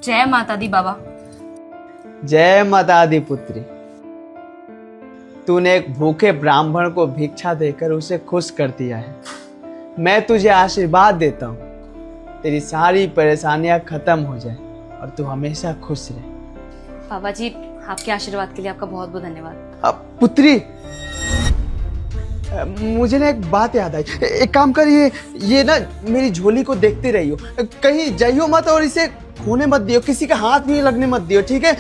जय माता दी बाबा। जय माता दी पुत्री। तूने एक भूखे ब्राह्मण को भिक्षा देकर उसे खुश कर दिया है। मैं तुझे आशीर्वाद देता हूँ, तेरी सारी परेशानियां खत्म हो जाए और तू हमेशा खुश रहे। बाबा जी, आपके आशीर्वाद के लिए आपका बहुत बहुत धन्यवाद। अब पुत्री, मुझे ना एक बात याद आई। एक काम कर, ये ना मेरी झोली को देखते रहियो, कहीं जाइयो मत और इसे खोने मत दियो, किसी का हाथ भी लगने मत दियो, ठीक है?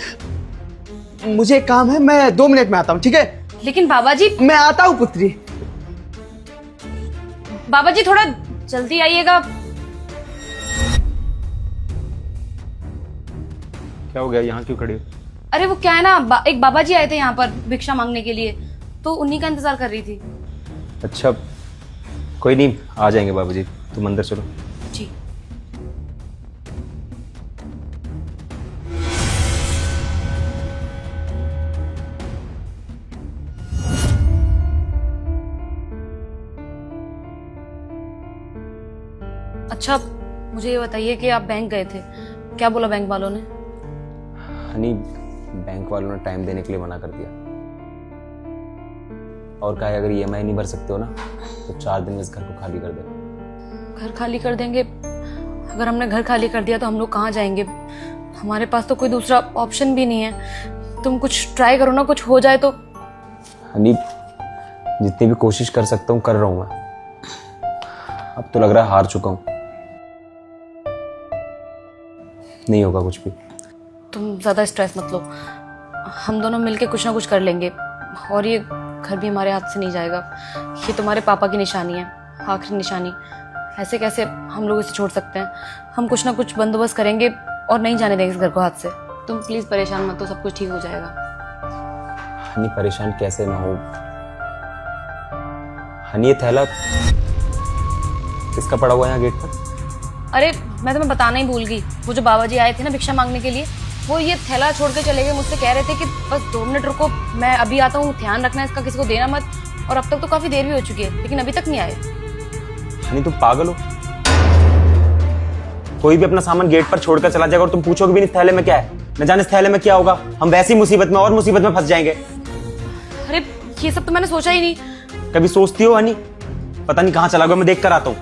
मुझे एक काम है, मैं 2 मिनट में आता हूँ, ठीक है? लेकिन बाबा जी। मैं आता हूँ पुत्री। बाबा जी थोड़ा जल्दी आइएगा। क्या हो गया, यहाँ क्यों खड़ी हो? अरे वो क्या है ना, एक बाबा जी आए थे यहाँ पर भिक्षा मांगने के लिए, तो उन्हीं का इंतजार कर रही थी। अच्छा, कोई नहीं, आ जाएंगे बाबू जी, तुम अंदर चलो। जी। अच्छा, मुझे ये बताइए कि आप बैंक गए थे, क्या बोला बैंक वालों ने? हनी, बैंक वालों ने टाइम देने के लिए मना कर दिया और कहा है अगर ईएमआई नहीं भर सकते हो ना तो 4 दिन में इस घर को खाली कर देना। घर खाली कर देंगे? अगर हमने घर खाली कर दिया तो हम लोग कहाँ जाएंगे? हमारे पास तो कोई दूसरा ऑप्शन भी नहीं है। तुम कुछ ट्राई करो ना, कुछ हो जाए तो। हनी, जितनी भी कोशिश कर सकता हूँ कर रहा हूँ मैं। अब तो लग रहा है हार चुका हूँ, नहीं होगा कुछ भी। तुम ज्यादा स्ट्रेस मत लो, हम दोनों मिलके कुछ ना कुछ कर लेंगे और ये घर भी हमारे हाथ से नहीं जाएगा। ये तुम्हारे पापा की निशानी है, आखिरी निशानी। ऐसे कैसे हम लोग इसे छोड़ सकते हैं? हम कुछ ना कुछ बंदोबस्त करेंगे और नहीं जाने देंगे इस घर को हाथ से। तुम प्लीज परेशान मत हो, सब कुछ ठीक हो जाएगा। हनी, परेशान कैसे ना हो। हनी, ये थैला किसका पड़ा हुआ है यहाँ गेट पर? अरे मैं तुम्हें बताना ही भूल गई, वो जो बाबा जी आए थे ना भिक्षा मांगने के लिए, वो ये थैला छोड़ के चले गए। मुझसे कह रहे थे कि बस 2 मिनट रुको, मैं अभी आता हूँ, ध्यान रखना इसका, किसी को देना मत। और अब तक तो काफी देर भी हो चुकी है लेकिन अभी तक नहीं आए। हनी, तुम पागल हो? कोई भी अपना सामान गेट पर छोड़कर चला जाएगा और तुम पूछोगे भी नहीं इस थैले में क्या है। न जाने इस थैले में क्या होगा, हम वैसी मुसीबत में और मुसीबत में फंस जाएंगे। अरे ये सब तो मैंने सोचा ही नहीं। कभी सोचती हो हनी? पता नहीं कहाँ चला गया, मैं देख कर आता हूँ।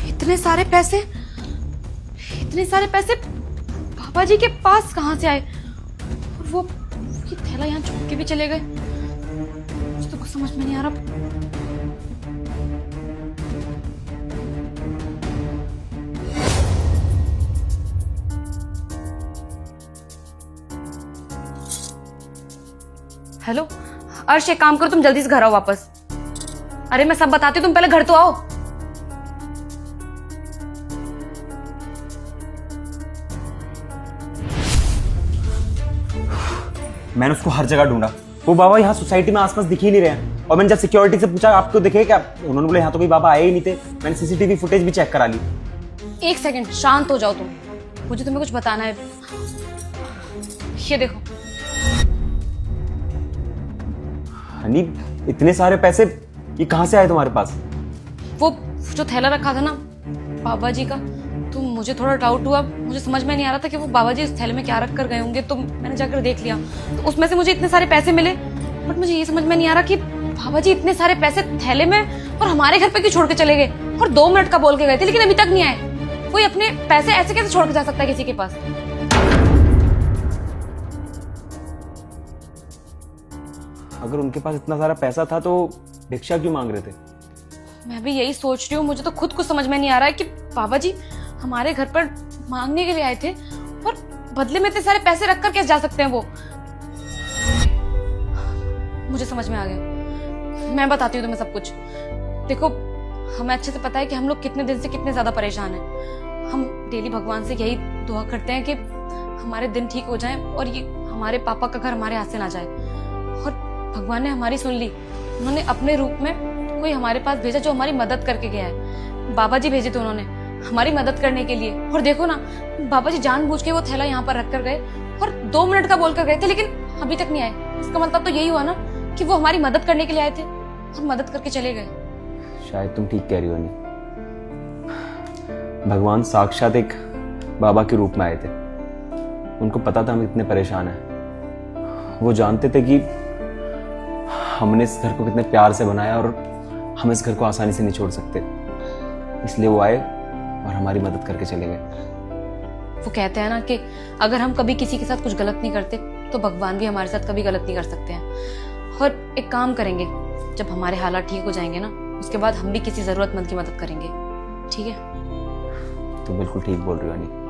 इतने सारे पैसे बाबा जी के पास कहाँ से आए? और वो ये थैला यहाँ छोड़ के भी चले गए। मुझे तो कुछ समझ में नहीं आ रहा। हेलो अर्श, एक काम करो, तुम जल्दी से घर आओ वापस। अरे मैं सब बताती हूँ, तुम पहले घर तो आओ। मैंने उसको हर जगह ढूंढा, वो बाबा यहाँ सोसाइटी में आसपास दिख ही नहीं रहे हैं। और मैंने जब सिक्योरिटी से पूछा आपको दिखे क्या, उन्होंने बोला यहाँ तो कोई बाबा आए ही नहीं थे। मैंने सीसीटीवी फुटेज भी चेक करा ली। एक सेकंड, शांत हो जाओ तुम, मुझे तुम्हें कुछ बताना है। ये देखो। हनी, इतने सारे पैसे ये कहाँ से आए तुम्हारे पास? वो जो थैला रखा था ना बाबा जी का, तो मुझे थोड़ा डाउट हुआ। मुझे समझ में नहीं आ रहा था कि वो बाबा जी इस थैले में क्या रख कर गए होंगे, तो मैंने जाकर देख लिया तो उसमें से मुझे इतने सारे पैसे मिले। बट मुझे ये समझ में नहीं आ रहा कि बाबा जी इतने सारे पैसे थैले में और हमारे घर पे क्यों छोड़ के चले गए? और 2 मिनट का बोल के गए थे लेकिन अभी तक नहीं आए। कोई अपने पैसे ऐसे कैसे छोड़ के जा सकता है किसी के पास? अगर उनके पास इतना सारा पैसा था तो भिक्षा क्यों मांग रहे थे? मैं भी यही सोच रही हूँ, मुझे तो खुद कुछ समझ में नहीं आ रहा है कि बाबा जी हमारे घर पर मांगने के लिए आए थे और बदले में इतने सारे पैसे रख कर कैसे जा सकते हैं वो? मुझे समझ में आ गया, मैं बताती हूँ तुम्हें सब कुछ। देखो, हमें अच्छे से पता है कि हम लोग कितने दिन से कितने ज्यादा परेशान हैं। हम डेली भगवान से यही दुआ करते हैं कि हमारे दिन ठीक हो जाएं और ये हमारे पापा का घर हमारे हाथ से ना जाए। और भगवान ने हमारी सुन ली। उन्होंने अपने रूप में कोई हमारे पास भेजा जो हमारी मदद करके गया है। बाबा जी भेजे थे उन्होंने हमारी मदद करने के लिए। और देखो ना, बाबा जी जानबूझ के वो थैला यहाँ पर रख कर गए और 2 मिनट का बोल कर गए थे, लेकिन अभी तक नहीं आए। इसका मतलब तो यही हुआ ना कि वो हमारी मदद करने के लिए आए थे और मदद करके चले गए। शायद तुम ठीक कह रही हो नहीं, भगवान साक्षात एक बाबा के रूप में आए थे। उनको पता था हम इतने परेशान हैं। वो जानते थे कि हमने इस घर को कितने प्यार से बनाया और हम इस घर को आसानी से नहीं छोड़ सकते, इसलिए वो आए और हमारी मदद करके चले गए। वो कहते हैं ना कि अगर हम कभी किसी के साथ कुछ गलत नहीं करते तो भगवान भी हमारे साथ कभी गलत नहीं कर सकते हैं। और एक काम करेंगे, जब हमारे हालात ठीक हो जाएंगे ना, उसके बाद हम भी किसी जरूरतमंद की मदद करेंगे। ठीक है? तुम बिल्कुल ठीक बोल रही हो अनी।